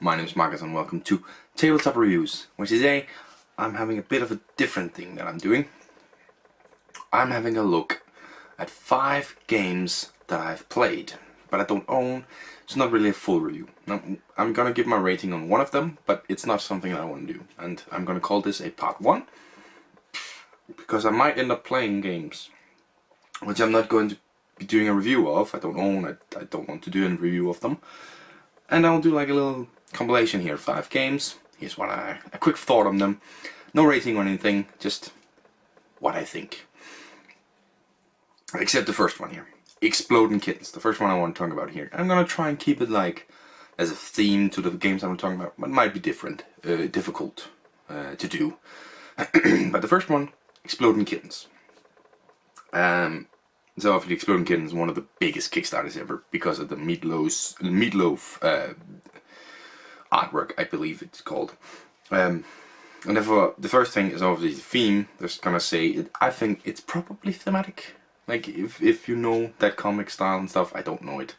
my name is Marcus and welcome to Tabletop Reviews, where today I'm having a bit of a different thing that I'm doing. I'm having a look at 5 games that I've played, but I don't own. It's not really a full review. Now, I'm gonna give my rating on one of them, but it's not something that I want to do. And I'm gonna call this a part 1, because I might end up playing games which I'm not going to be doing a review of. I don't own, I don't want to do a review of them. And I'll do like a little compilation here, 5 games. Here's what a quick thought on them. No rating or anything, just what I think. Except the first one here, Exploding Kittens, the first one I want to talk about here. I'm gonna try and keep it like as a theme to the games I'm talking about, but it might be different, difficult to do. But the first one, Exploding Kittens. So obviously Exploding Kittens is one of the biggest Kickstarters ever because of the Meatloaf artwork, I believe it's called. And therefore, the first thing is obviously the theme. Just gonna say, I think it's probably thematic. Like, if you know that comic style and stuff, I don't know it.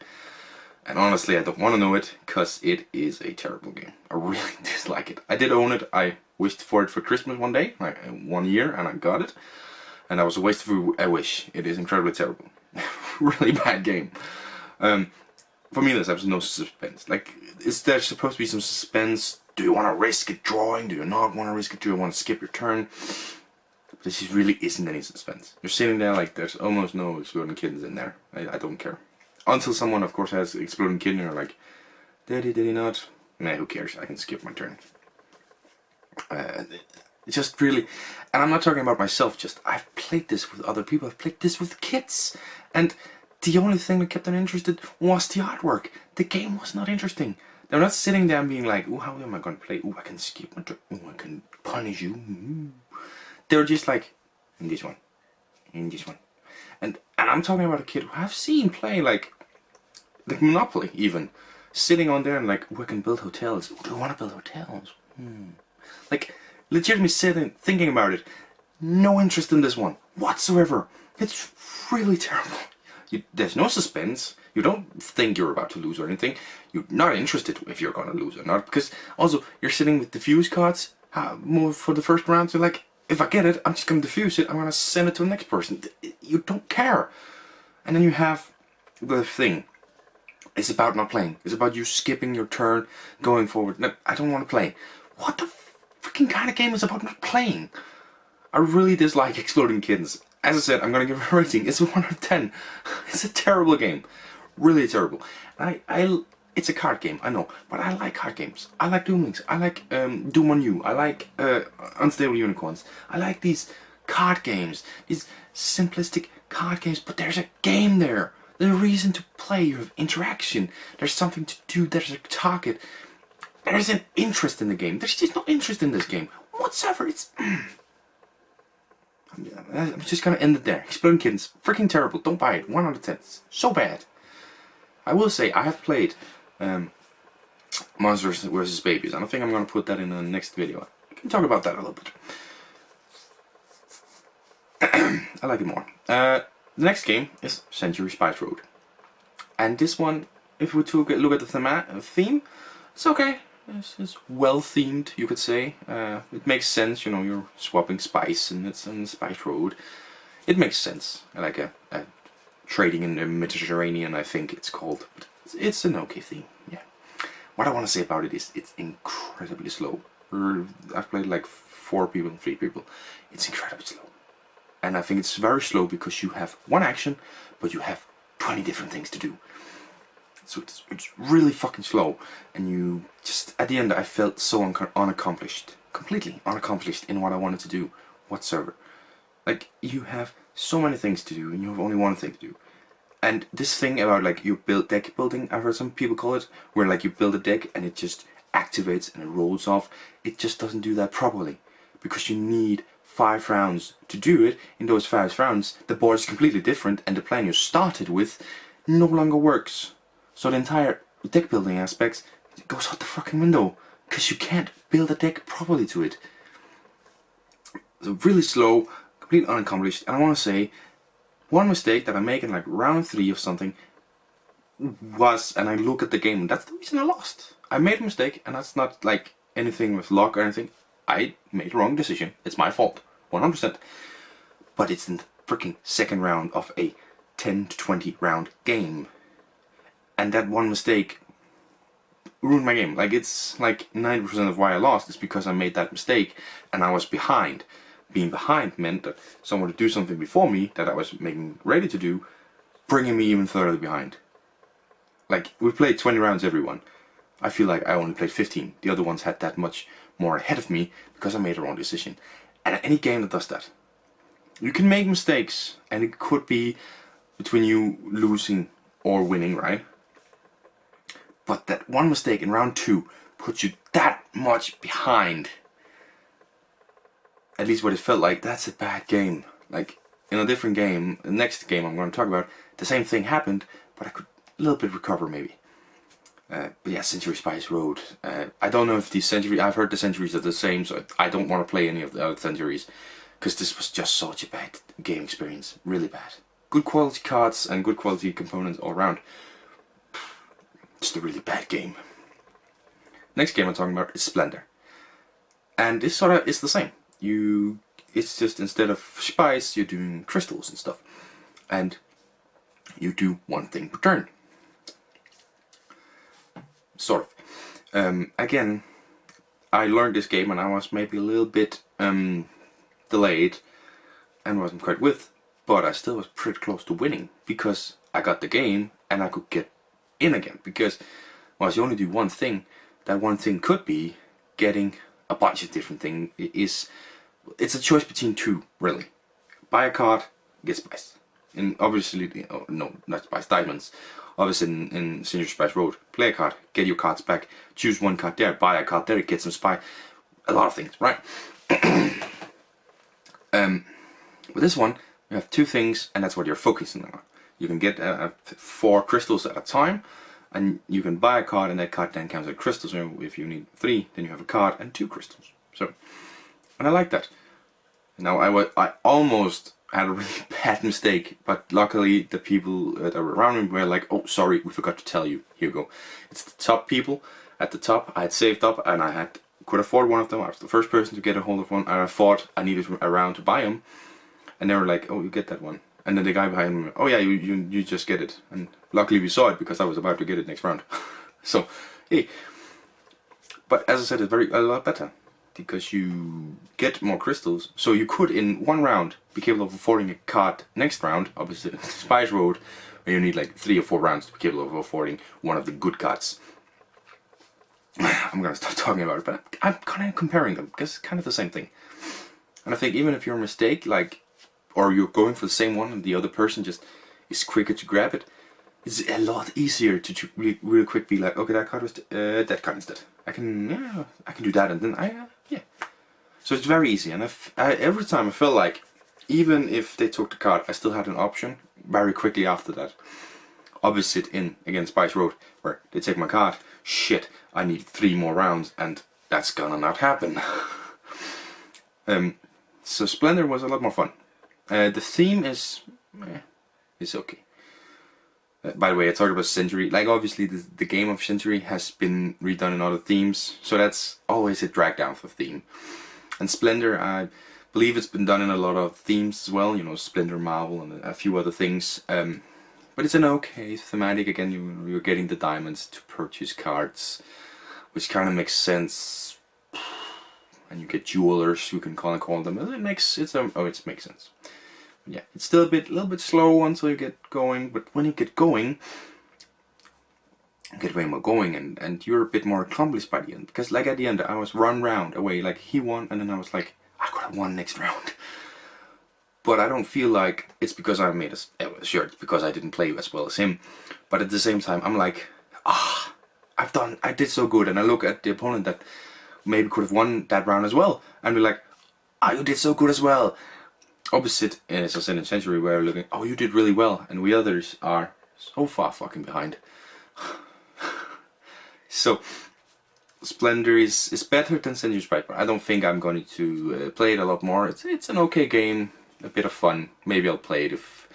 And honestly, I don't want to know it, because it is a terrible game. I really dislike it. I did own it. I wished for it for Christmas one day, like 1 year, and I got it. And that was a waste of a wish. It is incredibly terrible. Really bad game. For me, there's absolutely no suspense. Like, is there supposed to be some suspense? Do you want to risk it drawing? Do you not want to risk it? Do you want to skip your turn? This really isn't any suspense. You're sitting there like there's almost no Exploding Kittens in there. I don't care. Until someone, of course, has Exploding Kitten and you're like, did he not? Nah, who cares? I can skip my turn. It's just really, and I'm not talking about myself, just I've played this with other people, I've played this with kids, and the only thing that kept them interested was the artwork. The game was not interesting. They're not sitting there and being like, oh, how am I going to play? Oh, I can skip my turn. Oh, I can punish you. They're just like, in this one, in this one. And I'm talking about a kid who I've seen play like Monopoly even, sitting on there and like, oh, I can build hotels. Oh, do I want to build hotels? Like, legitimately sitting, thinking about it. No interest in this one whatsoever. It's really terrible. There's no suspense. You don't think you're about to lose or anything. You're not interested if you're gonna lose or not, because also you're sitting with diffuse cards. More for the first round. So like, if I get it, I'm just gonna diffuse it. I'm gonna send it to the next person. You don't care. And then you have the thing. It's about not playing. It's about you skipping your turn, going forward. No, I don't want to play. What the freaking kind of game is about not playing? I really dislike Exploding Kittens. As I said, I'm gonna give it a rating. It's a 1 out of 10. It's a terrible game. Really terrible. It's a card game, I know, but I like card games. I like Doom Links. I like Doom on You. I like Unstable Unicorns. I like these card games. These simplistic card games, but there's a game there. There's a reason to play. You have interaction. There's something to do. There's a target. There's an interest in the game. There's just no interest in this game whatsoever. It's I'm just gonna end it there. Exploding Kittens, freaking terrible. Don't buy it. 1 out of 10. So bad. I will say I have played Monsters vs. Babies, and I think I'm gonna put that in the next video. We can talk about that a little bit. I like it more. The next game is Century Spice Road, and this one, if we took a look at the theme, it's okay. It's well themed, you could say. It makes sense, you know, you're swapping spice and it's on Spice Road. It makes sense. I like a trading in the Mediterranean, I think it's called. But it's an okay theme, yeah. What I want to say about it is it's incredibly slow. I've played like 4 people, 3 people. It's incredibly slow. And I think it's very slow because you have one action, but you have 20 different things to do. So it's really fucking slow, and you just, at the end I felt so unaccomplished, completely unaccomplished in what I wanted to do whatsoever. Like, you have so many things to do and you have only one thing to do. And this thing about like you build deck building, I've heard some people call it, where like you build a deck and it just activates and it rolls off. It just doesn't do that properly, because you need 5 rounds to do it. In those 5 rounds the board is completely different and the plan you started with no longer works. So the entire deck building aspects goes out the fucking window, because you can't build a deck properly to it. So really slow, completely unaccomplished. And I want to say, one mistake that I make in like round 3 of something was, and I look at the game, and that's the reason I lost. I made a mistake, and that's not like anything with luck or anything. I made a wrong decision. It's my fault, 100%. But it's in the freaking second round of a 10 to 20 round game, and that one mistake ruined my game. Like, it's like 90% of why I lost is because I made that mistake, and I was behind. Being behind meant that someone would do something before me that I was making ready to do, bringing me even further behind. Like, we played 20 rounds everyone. I feel like I only played 15. The other ones had that much more ahead of me because I made a wrong decision. And any game that does that, you can make mistakes, and it could be between you losing or winning, right? But that one mistake in round 2 puts you that much behind. At least what it felt like. That's a bad game. Like, in a different game, the next game I'm going to talk about, the same thing happened, but I could a little bit recover maybe. But yeah, Century Spice Road. I don't know if these centuries, I've heard the centuries are the same, so I don't want to play any of the other centuries, because this was just such a bad game experience. Really bad. Good quality cards and good quality components all around. Just a really bad game. Next game I'm talking about is Splendor. And this sort of is the same. It's just instead of spice, you're doing crystals and stuff. And you do one thing per turn. Sort of. Again, I learned this game and I was maybe a little bit delayed and wasn't quite with, but I still was pretty close to winning because I got the game and I could get in again. Because once you only do one thing, that one thing could be getting a bunch of different things. It's a choice between two, really. Buy a card, get spice. And obviously, oh, no, not spice, diamonds. Obviously in Century Spice Road, play a card, get your cards back, choose one card there, buy a card there, get some spice. A lot of things, right? With this one, you have two things, and that's what you're focusing on. You can get 4 crystals at a time, and you can buy a card, and that card then counts as crystals. So if you need 3, then you have a card and 2 crystals. So, and I like that. Now I almost had a really bad mistake, but luckily the people that were around me were like, "Oh, sorry, we forgot to tell you. Here you go." It's the top people at the top. I had saved up, and I could afford one of them. I was the first person to get a hold of one, and I thought I needed a round to buy them. And they were like, "Oh, you get that one." And then the guy behind me, "Oh yeah, you just get it." And luckily we saw it because I was about to get it next round. So, hey. But as I said, it's a lot better because you get more crystals. So you could, in one round, be capable of affording a card next round, obviously Spice Road, where you need like 3 or 4 rounds to be capable of affording one of the good cards. I'm gonna start talking about it, but I'm kind of comparing them because it's kind of the same thing. And I think even if you're a mistake, like, or you're going for the same one and the other person just is quicker to grab it, it's a lot easier to really quick be like, okay, that card was that card instead. I can do that, and then yeah. So it's very easy, and every time I felt like, even if they took the card, I still had an option very quickly after that. Opposite in, again, Spice Road, where they take my card, shit, I need 3 more rounds, and that's gonna not happen. So Splendor was a lot more fun. The theme is okay. By the way, I talked about Century. Like, obviously, the game of Century has been redone in other themes, so that's always a drag down for theme. And Splendor, I believe it's been done in a lot of themes as well. You know, Splendor Marvel and a few other things. But it's an okay thematic. Again, you're getting the diamonds to purchase cards, which kind of makes sense. And you get jewelers, you can call them. It makes sense. Yeah, it's still a little bit slow until you get going, but when you get going, you get way more going, and you're a bit more accomplished by the end. Because like at the end, I was 1 round away, like he won, and then I was like, I could have won next round. But I don't feel like it's because I made sure it's because I didn't play as well as him. But at the same time, I'm like, I did so good, and I look at the opponent that maybe could have won that round as well, and be like, you did so good as well. Opposite, as I said in Century, where we're looking, you did really well, and we others are so far fucking behind. So, Splendor is better than Century Spice. I don't think I'm going to play it a lot more. It's an okay game, a bit of fun. Maybe I'll play it if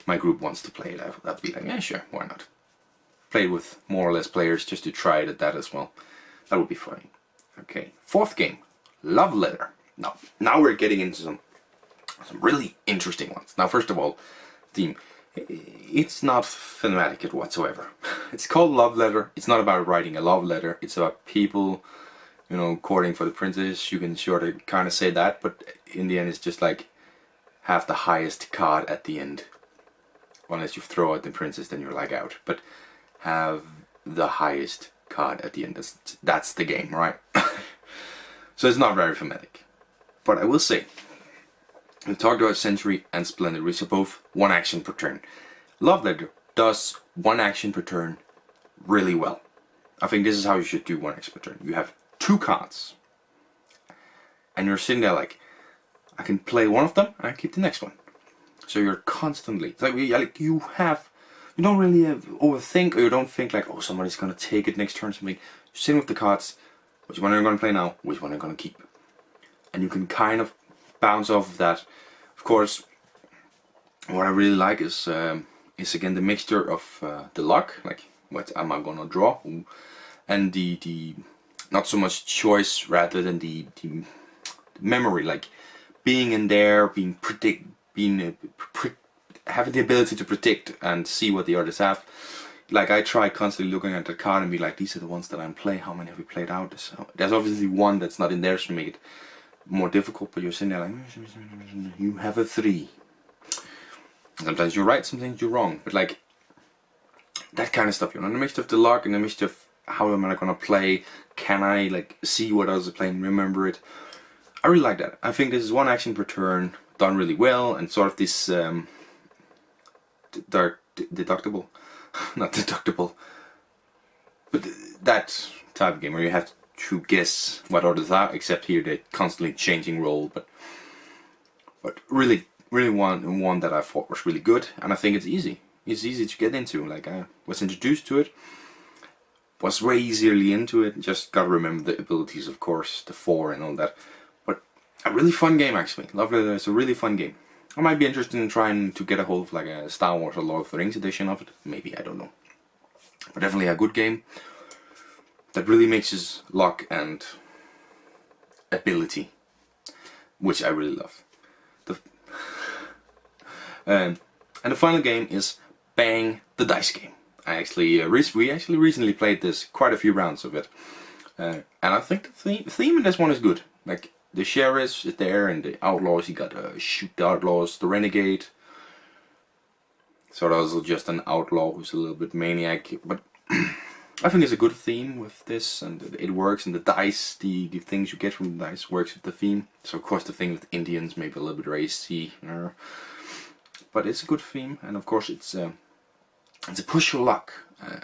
my group wants to play it. I'll be like, yeah, sure, why not? play with more or less players just to try it at that as well. That would be funny. Okay, fourth game, Love Letter. Now we're getting into some really interesting ones. Now, first of all, theme. It's not thematic whatsoever. It's called Love Letter. It's not about writing a love letter. It's about people, you know, courting for the princess. You can sort of kind of say that, but in the end, it's just like have the highest card at the end. Unless you throw out the princess, then you're like out. But have the highest card at the end. That's the game, right? So it's not very thematic. But I will say, we talked about Century and Splendor, which are both one action per turn. Love Letter does one action per turn really well. I think this is how you should do one action per turn. You have 2 cards, and you're sitting there like, I can play one of them and I keep the next one. So you're constantly, it's like you don't really overthink, or you don't think like, oh, somebody's gonna take it next turn, something. You're sitting with the cards, which one are you gonna play now, which one are you gonna keep, and you can kind of bounce off of that. Of course, what I really like is again the mixture of the luck, like what am I gonna draw, and the not so much choice rather than the memory, like being in there, having the ability to predict and see what the others have. Like I try constantly looking at the card and be like, these are the ones that I'm playing. How many have we played out? So there's obviously one that's not in there to make it more difficult, but you're sitting there like, you have a 3. Sometimes you're right, sometimes you're wrong, but like that kind of stuff, you know, the mixture of the luck and the mixture of how am I gonna play, can I like see what others are playing, remember it. I really like that. I think this is one action per turn, done really well, and sort of this deductible, not deductible, but that type of game where you have to guess what others are, except here they're constantly changing role, but really one that I thought was really good, and I think it's easy to get into. Like I was introduced to it, was way easily into it, just gotta remember the abilities, of course, the 4 and all that, but a really fun game actually. Love Letter is a really fun game. I might be interested in trying to get a hold of like a Star Wars or Lord of the Rings edition of it, maybe, I don't know, but definitely a good game that really mixes luck and ability, which I really love. And the final game is Bang the Dice Game. I actually we actually recently played this, quite a few rounds of it, and I think the theme in this one is good. Like the sheriff is there and the outlaws. You got shoot the outlaws, the renegade. Sort of also just an outlaw who's a little bit maniac, but I think it's a good theme with this, and it works. And the dice, the things you get from the dice, works with the theme. So of course the thing with Indians maybe a little bit racy, but it's a good theme. And of course it's a push your luck.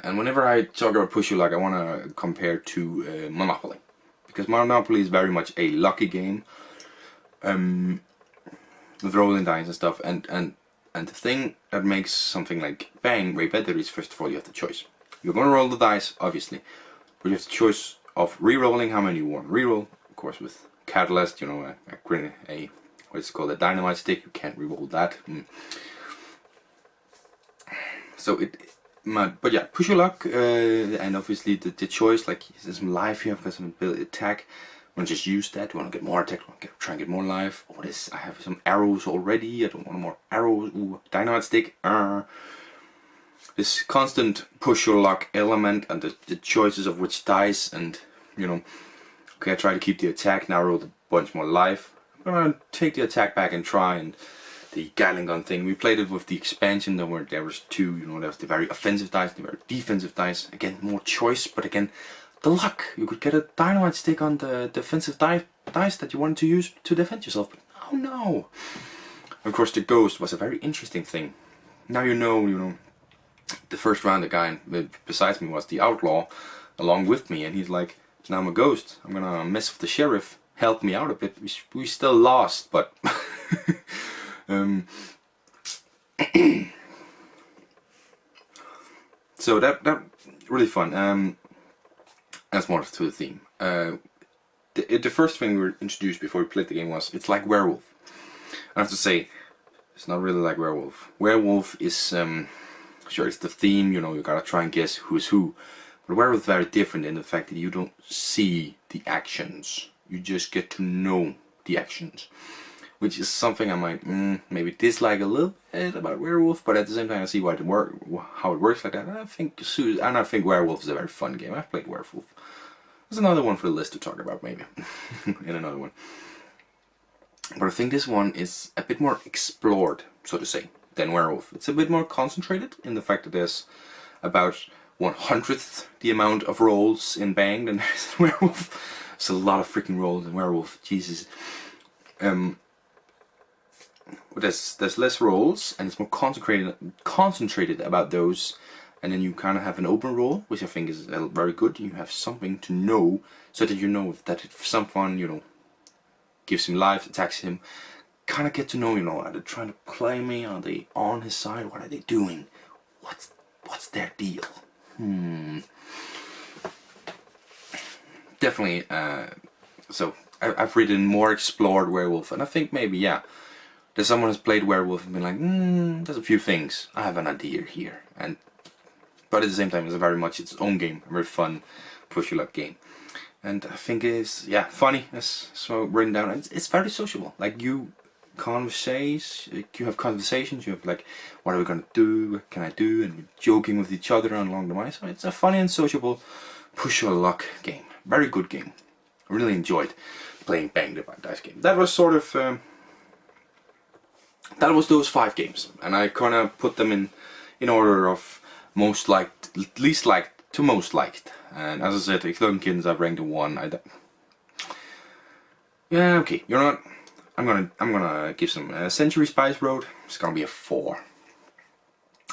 And whenever I talk about push your luck, I want to compare to Monopoly, because Monopoly is very much a lucky game, with rolling dice and stuff. And the thing that makes something like Bang way better is, first of all, you have the choice. You're going to roll the dice, obviously, but you have the choice of re-rolling how many you want to re-roll. Of course, with Catalyst, you know, what's it called, a dynamite stick, you can't re-roll that. So but yeah, push your luck, and obviously the choice, like, is there some life you have, got some ability attack. I want to just use that. Do I want to get more attack? Do I want to try and get more life? Oh, I have some arrows already. I don't want more arrows. Ooh, dynamite stick. This constant push your luck element, and the choices of which dice, and you know, okay, I try to keep the attack, now roll a bunch more life. I'm gonna take the attack back and try, and the Gatling gun thing, we played it with the expansion, there was 2, you know, there was the very offensive dice, the very defensive dice, again more choice, but again the luck, you could get a dynamite stick on the defensive dice that you wanted to use to defend yourself, but oh no. Of course the ghost was a very interesting thing. Now you know, the first round the guy besides me was the outlaw along with me, and he's like, now I'm a ghost, I'm gonna mess with the sheriff, help me out a bit. We still lost, but so that really fun. That's more to the theme. The first thing we were introduced before we played the game was, it's like werewolf. I have to say, it's not really like werewolf. Werewolf is Sure, it's the theme, you know, you gotta try and guess who's who. But werewolf is very different in the fact that you don't see the actions. You just get to know the actions. Which is something I might maybe dislike a little bit about werewolf, but at the same time I see how it works like that. And I think werewolf is a very fun game. I've played werewolf. There's another one for the list to talk about maybe in another one. But I think this one is a bit more explored, so to say, than werewolf. It's a bit more concentrated in the fact that there's about 1/100th the amount of rolls in Bang than there's in werewolf. It's a lot of freaking rolls in werewolf. Jesus. But there's less rolls and it's more concentrated about those, and then you kind of have an open roll, which I think is very good. You have something to know, so that you know that if someone, you know, gives him life, attacks him, kind of get to know, you know, are they trying to play me? Are they on his side? What are they doing? What's their deal? Definitely. So I've written more explored werewolf, and I think maybe that someone has played werewolf and been like, there's a few things. I have an idea here, but at the same time, it's very much its own game, a very fun push your luck game. And I think it's funny, as so written down. It's very sociable. Like you have conversations. You have like, what are we gonna do? What can I do? And we're joking with each other along the way. So it's a funny and sociable push your luck game. Very good game. I really enjoyed playing Bang the Dice game. That was sort of that was those 5 games, and I kind of put them in order of most liked, least liked to most liked. And as I said, Exploding Kittens I've ranked a 1. Okay, you know what? I'm gonna give some Century Spice Road. It's gonna be a 4,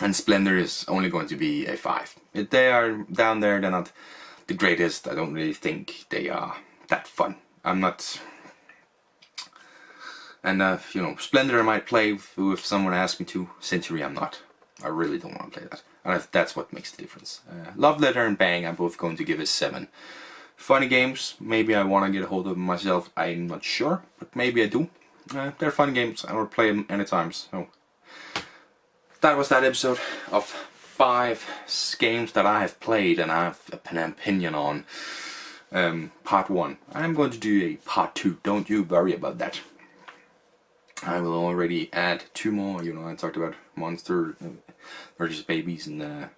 and Splendor is only going to be a 5. If they are down there, they're not the greatest. I don't really think they are that fun. I'm not. And you know, Splendor I might play if someone asks me to. Century I'm not. I really don't want to play that. And that's what makes the difference. Love Letter and Bang I'm both going to give a 7. Funny games, maybe I want to get a hold of them myself, I'm not sure, but maybe I do. They're fun games, I will play them anytime, so... That was that episode of 5 games that I have played and I have an opinion on. Part 1. I'm going to do a part 2, don't you worry about that. I will already add 2 more, you know, I talked about Monster versus Babies and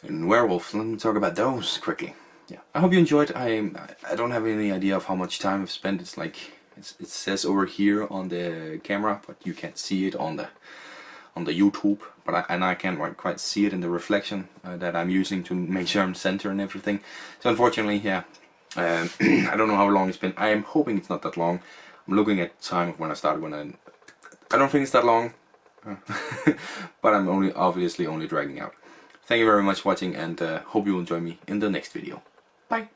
Werewolf. Let me talk about those quickly. Yeah, I hope you enjoyed. I don't have any idea of how much time I've spent. It's like, it says over here on the camera, but you can't see it on the YouTube. But I can't quite see it in the reflection that I'm using to make sure I'm center and everything. So unfortunately, yeah, I don't know how long it's been. I am hoping it's not that long. I'm looking at the time of when I started. I don't think it's that long, but I'm obviously only dragging out. Thank you very much for watching, and hope you will join me in the next video. Bye!